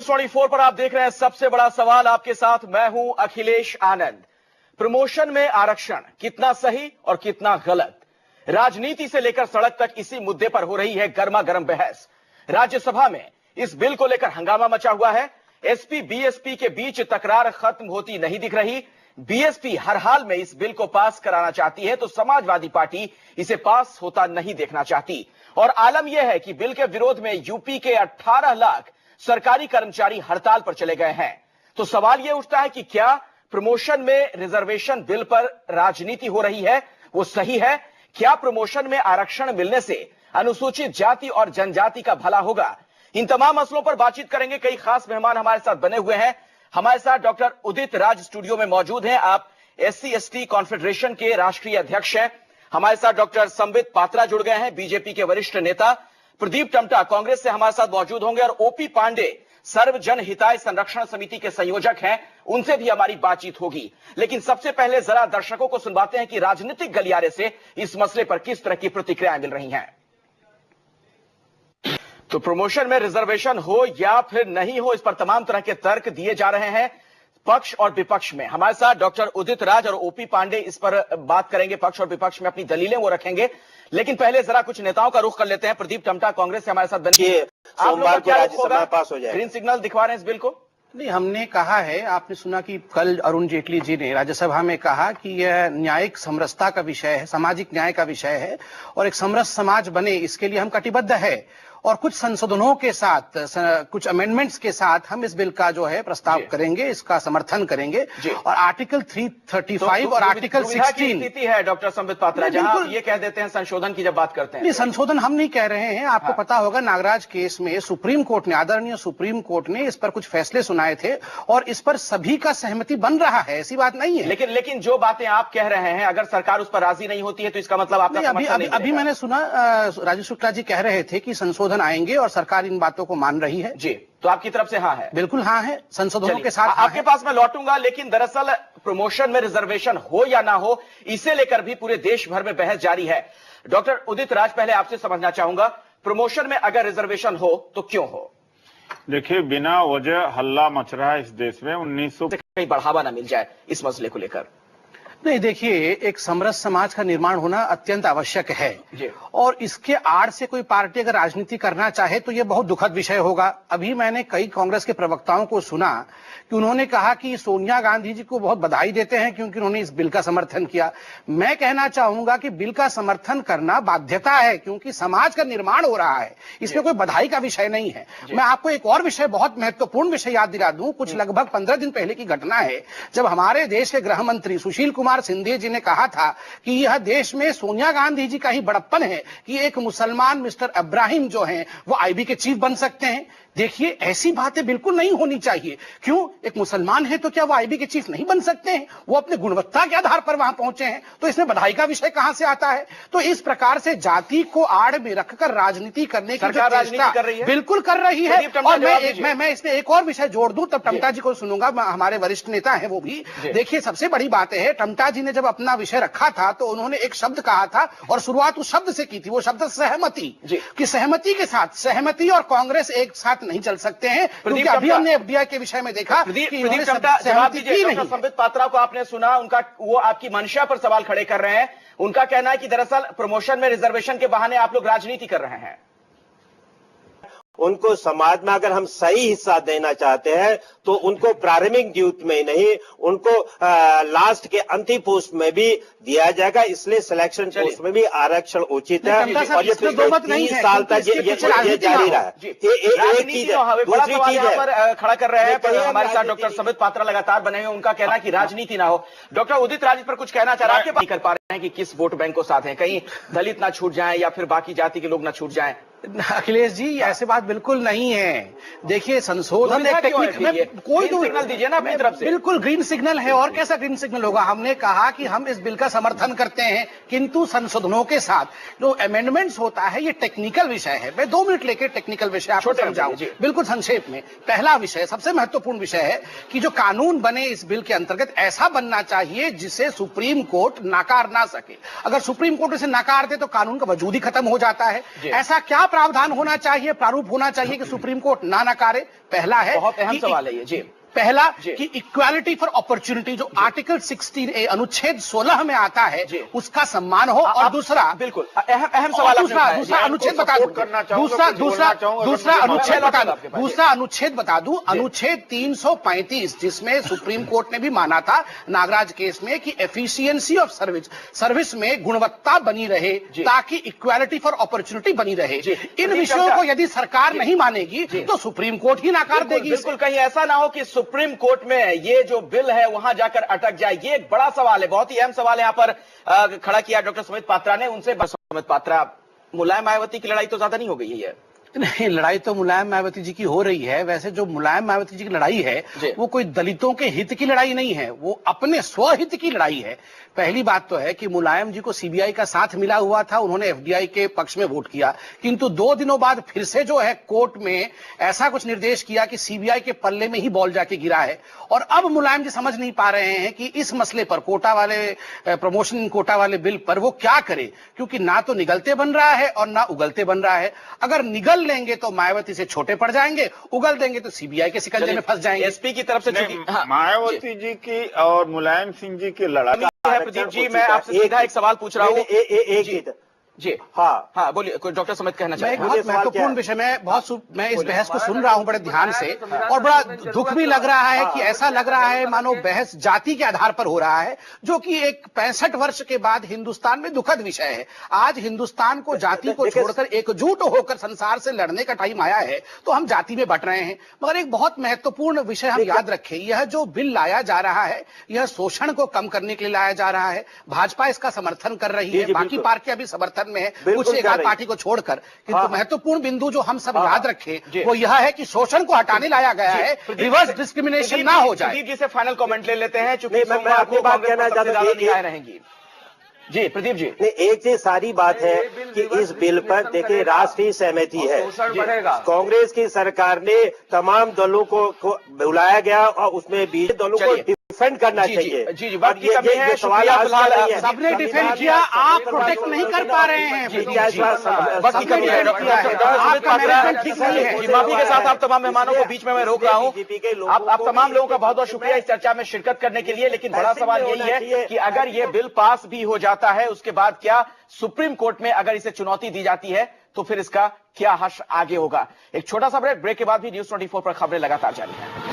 24 पर आप देख रहे हैं सबसे बड़ा सवाल। आपके साथ मैं हूं अखिलेश आनंद। प्रमोशन में आरक्षण कितना सही और कितना गलत, राजनीति से लेकर सड़क तक इसी मुद्दे पर हो रही है गर्मा गर्म बहस। राज्यसभा में इस बिल को लेकर हंगामा मचा हुआ है। एसपी बीएसपी के बीच तकरार खत्म होती नहीं दिख रही। बीएसपी हर हाल में इस बिल को पास कराना चाहती है तो समाजवादी पार्टी इसे पास होता नहीं देखना चाहती। और आलम यह है कि बिल के विरोध में यूपी के 18 लाख सरकारी कर्मचारी हड़ताल पर चले गए हैं। तो सवाल यह उठता है कि क्या प्रमोशन में रिजर्वेशन बिल पर राजनीति हो रही है वो सही है? क्या प्रमोशन में आरक्षण मिलने से अनुसूचित जाति और जनजाति का भला होगा? इन तमाम मसलों पर बातचीत करेंगे। कई खास मेहमान हमारे साथ बने हुए हैं। हमारे साथ डॉक्टर उदित राज स्टूडियो में मौजूद हैं। आप SC/ST कॉन्फेडरेशन के राष्ट्रीय अध्यक्ष हैं। हमारे साथ डॉक्टर संबित पात्रा जुड़ गए हैं, बीजेपी के वरिष्ठ नेता। प्रदीप टमटा कांग्रेस से हमारे साथ मौजूद होंगे और ओपी पांडे सर्व जन हिताय संरक्षण समिति के संयोजक हैं, उनसे भी हमारी बातचीत होगी। लेकिन सबसे पहले जरा दर्शकों को सुनवाते हैं कि राजनीतिक गलियारे से इस मसले पर किस तरह की प्रतिक्रियाएं मिल रही हैं। तो प्रमोशन में रिजर्वेशन हो या फिर नहीं हो, इस पर तमाम तरह के तर्क दिए जा रहे हैं पक्ष और विपक्ष में। हमारे साथ डॉक्टर उदित राज और ओपी पांडे इस पर बात करेंगे। पक्ष और विपक्ष में अपनी दलीलें वो रखेंगे। लेकिन पहले जरा कुछ नेताओं का रुख कर लेते हैं। प्रदीप टमटा कांग्रेस से हमारे साथ बनिए। आप लोग क्या होगा, पास हो जाए, ग्रीन सिग्नल दिखवा रहे हैं इस बिल को? नहीं, हमने कहा है, आपने सुना कि कल अरुण जेटली जी ने राज्यसभा में कहा कि यह न्यायिक समरसता का विषय है, सामाजिक न्याय का विषय है और एक समरस समाज बने इसके लिए हम कटिबद्ध है। और कुछ संशोधनों के साथ, कुछ अमेंडमेंट्स के साथ हम इस बिल का जो है प्रस्ताव करेंगे, इसका समर्थन करेंगे। और आर्टिकल 335 और आर्टिकल 16 स्थिति है डॉक्टर संबित पात्रा, जहां ये कह देते हैं संशोधन की जब बात करते हैं। नहीं, संशोधन हम नहीं कह रहे हैं। आपको पता होगा नागराज केस में सुप्रीम कोर्ट ने, आदरणीय सुप्रीम कोर्ट ने इस पर कुछ फैसले सुनाए थे और इस पर सभी का सहमति बन रहा है, ऐसी बात नहीं है। लेकिन जो बातें आप कह रहे हैं, अगर सरकार उस पर राजी नहीं होती है तो इसका मतलब आपका समर्थन नहीं। अभी मैंने सुना राजू शुक्ला जी कह रहे थे कि संशोधन आएंगे और सरकार इन बातों को मान रही है। जी, तो आपकी तरफ से हाँ है? बिल्कुल हाँ है, संशोधनों के साथ आपके पास मैं लौटूंगा। लेकिन दरअसल प्रमोशन में रिजर्वेशन हो या ना हो, इसे लेकर भी पूरे देश भर में बहस जारी है। डॉक्टर उदित राज, पहले आपसे समझना चाहूंगा, प्रमोशन में अगर रिजर्वेशन हो तो क्यों हो? देखिए, बिना वजह हल्ला मच रहा है इस देश में। 1900 कहीं बढ़ावा ना मिल जाए इस मसले को लेकर। नहीं, देखिए, एक समरस समाज का निर्माण होना अत्यंत आवश्यक है और इसके आड़ से कोई पार्टी अगर राजनीति करना चाहे तो यह बहुत दुखद विषय होगा। अभी मैंने कई कांग्रेस के प्रवक्ताओं को सुना कि उन्होंने कहा कि सोनिया गांधी जी को बहुत बधाई देते हैं क्योंकि उन्होंने इस बिल का समर्थन किया। मैं कहना चाहूंगा कि बिल का समर्थन करना बाध्यता है क्योंकि समाज का निर्माण हो रहा है, इसमें कोई बधाई का विषय नहीं है। मैं आपको एक और विषय, बहुत महत्वपूर्ण विषय याद दिला दूं। कुछ लगभग 15 दिन पहले की घटना है जब हमारे देश के गृह मंत्री सुशील कुमार सिंधिया जी ने कहा था कि यह देश में सोनिया गांधी जी का ही बड़प्पन है कि एक मुसलमान मिस्टर इब्राहिम जो हैं वो आईबी के चीफ बन सकते हैं। देखिए, ऐसी बातें बिल्कुल नहीं होनी चाहिए। क्यों? एक मुसलमान है तो क्या वो आईबी के चीफ नहीं बन सकते हैं? वो अपने गुणवत्ता के आधार पर वहां पहुंचे हैं, तो इसमें बधाई का विषय कहां से आता है? तो इस प्रकार से जाति को आड़ में रखकर राजनीति करने की सरकार राजनीति कर रही है, बिल्कुल कर रही है। और मैं इसमें एक और विषय जोड़ दूं, तब टमटा जी को सुनूंगा, हमारे वरिष्ठ नेता है वो भी। देखिए, सबसे बड़ी बात है, टमटा जी ने जब अपना विषय रखा था तो उन्होंने एक शब्द कहा था और शुरुआत उस शब्द से की थी, वो शब्द सहमति। कि सहमति के साथ, सहमति और कांग्रेस एक साथ नहीं चल सकते हैं, क्योंकि अभी हमने एफडीआई के विषय में देखा कि संबित पात्रा को आपने सुना, उनका वो आपकी मंशा पर सवाल खड़े कर रहे हैं। उनका कहना है कि दरअसल प्रमोशन में रिजर्वेशन के बहाने आप लोग राजनीति कर रहे हैं। उनको समाज में अगर हम सही हिस्सा देना चाहते हैं तो उनको प्रारंभिक यूथ में नहीं, उनको लास्ट के अंतिम पोस्ट में भी दिया जाएगा। इसलिए सिलेक्शन पोस्ट में भी आरक्षण उचित है और ये 3 साल तक ये जारी रहा है। एक चीज दूसरी चीज पर खड़ा कर रहे हैं हमारे साथ डॉक्टर संबित पात्रा लगातार बने हुए। उनका कहना है कि राजनीति ना हो। डॉक्टर उदित राज पर कुछ कहना चाह रहा है, नहीं कर पा रहे हैं कि किस वोट बैंक को साथ हैं, कहीं दलित ना छूट जाए या फिर बाकी जाति के लोग ना छूट जाए। अखिलेश जी, ऐसी बात बिल्कुल नहीं है। देखिए, संशोधन एक टेक्निक में कोई सिग्नल दीजिए ना अपनी तरफ से। बिल्कुल ग्रीन सिग्नल है, और कैसा ग्रीन सिग्नल होगा? हमने कहा कि हम इस बिल का समर्थन करते हैं, किंतु संशोधनों के साथ जो अमेंडमेंट्स होता है ये टेक्निकल विषय है। मैं 2 मिनट लेकर टेक्निकल विषय आपको समझाऊं, बिल्कुल संक्षेप में। पहला विषय, सबसे महत्वपूर्ण विषय है कि जो कानून बने इस बिल के अंतर्गत ऐसा बनना चाहिए जिसे सुप्रीम कोर्ट नकार ना सके। अगर सुप्रीम कोर्ट इसे नकार दे तो कानून का वजूद ही खत्म हो जाता है। ऐसा क्या प्रावधान होना चाहिए, प्रारूप होना चाहिए कि सुप्रीम कोर्ट ना नकारे? पहला है, बहुत अहम सवाल है ये जी। पहला कि इक्वालिटी फॉर अपॉर्चुनिटी जो आर्टिकल 16A अनुच्छेद 16 में आता है उसका सम्मान हो, और दूसरा बिल्कुल अहम सवाल, दूसरा अनुच्छेद बता दूं, दूसरा अनुच्छेद बता दूं, अनुच्छेद 335 जिसमें सुप्रीम कोर्ट ने भी माना था नागराज केस में कि एफिशिएंसी ऑफ सर्विस में गुणवत्ता बनी रहे ताकि इक्वालिटी फॉर अपॉर्चुनिटी बनी रहे। इन विषयों को यदि सरकार नहीं मानेगी तो सुप्रीम कोर्ट ही नकार देगी। बिल्कुल, कहीं ऐसा ना हो कि सुप्रीम कोर्ट में ये जो बिल है वहां जाकर अटक जाए। ये एक बड़ा सवाल है, बहुत ही अहम सवाल यहां पर खड़ा किया डॉक्टर सुमित पात्रा ने। उनसे सुमित पात्रा, मुलायम मायावती की लड़ाई तो ज्यादा नहीं हो गई है? नहीं, लड़ाई तो मुलायम मायावती जी की हो रही है। वैसे जो मुलायम मायावती जी की लड़ाई है वो कोई दलितों के हित की लड़ाई नहीं है, वो अपने स्वहित की लड़ाई है। पहली बात तो है कि मुलायम जी को सीबीआई का साथ मिला हुआ था, उन्होंने एफडीआई के पक्ष में वोट किया, किंतु 2 दिनों बाद फिर से जो है कोर्ट में ऐसा कुछ निर्देश किया कि सीबीआई के पल्ले में ही बॉल जाके गिरा है। और अब मुलायम जी समझ नहीं पा रहे हैं कि इस मसले पर, कोटा वाले प्रमोशन कोटा वाले बिल पर वो क्या करे, क्योंकि ना तो निगलते बन रहा है और ना उगलते बन रहा है। अगर निगल लेंगे तो मायावती से छोटे पड़ जाएंगे, उगल देंगे तो सीबीआई के सिकंजे में फंस जाएंगे। एसपी की तरफ से मायावती जी की और मुलायम सिंह जी की लड़ाई है। प्रदीप जी, मैं आपसे सीधा एक सवाल पूछ रहा हूँ। जी हाँ, बोलिए, कोई डॉक्टर सुमित कहना चाहिए। बहुत महत्वपूर्ण विषय में मैं इस बहस को सुन रहा हूं बड़े ध्यान से, और बड़ा दुख भी लग रहा है कि ऐसा लग रहा है मानो बहस जाति के आधार पर हो रहा है, जो कि एक 65 वर्ष के बाद हिंदुस्तान में दुखद विषय है। आज हिंदुस्तान को जाति को छोड़कर एकजुट होकर संसार से लड़ने का टाइम आया है, तो हम जाति में बट रहे हैं। मगर एक बहुत महत्वपूर्ण विषय हम याद रखें, यह जो बिल लाया जा रहा है यह शोषण को कम करने के लिए लाया जा रहा है। भाजपा इसका समर्थन कर रही है, बाकी पार्टियां भी समर्थन में है, कुछ एक आध पार्टी को छोड़कर। किंतु महत्वपूर्ण बिंदु जो हम सब याद रखें वो यह है कि शोषण को हटाने लाया गया है, रिवर्स डिस्क्रिमिनेशन ना हो जाए। प्रदीप जी से फाइनल कमेंट ले लेते हैं, चूंकि मैं अपनी बात कहना चाहता हूं, रहेंगी जी प्रदीप जी। एक चीज सारी बात है कि इस बिल पर देखिए राष्ट्रीय सहमति है। कांग्रेस की सरकार ने तमाम दलों को बुलाया गया और उसमें बीजेपी दलों को डिफेंड करना चाहिए। जी जी, बात की कमी है, सवाल सबने डिफेंड किया, आप प्रोटेक्ट नहीं कर पा रहे हैं। बात की कमी है, माफी के साथ आप तमाम मेहमानों को बीच में मैं रोक रहा हूँ। आप तमाम लोगों का बहुत बहुत शुक्रिया इस चर्चा में शिरकत करने के लिए। लेकिन बड़ा सवाल यही है कि अगर ये बिल पास भी हो जाता है, उसके बाद क्या सुप्रीम कोर्ट में अगर इसे चुनौती दी जाती है तो फिर इसका क्या हश्र आगे होगा। एक छोटा सा ब्रेक के बाद भी न्यूज़ 24 पर खबरें लगातार जारी है।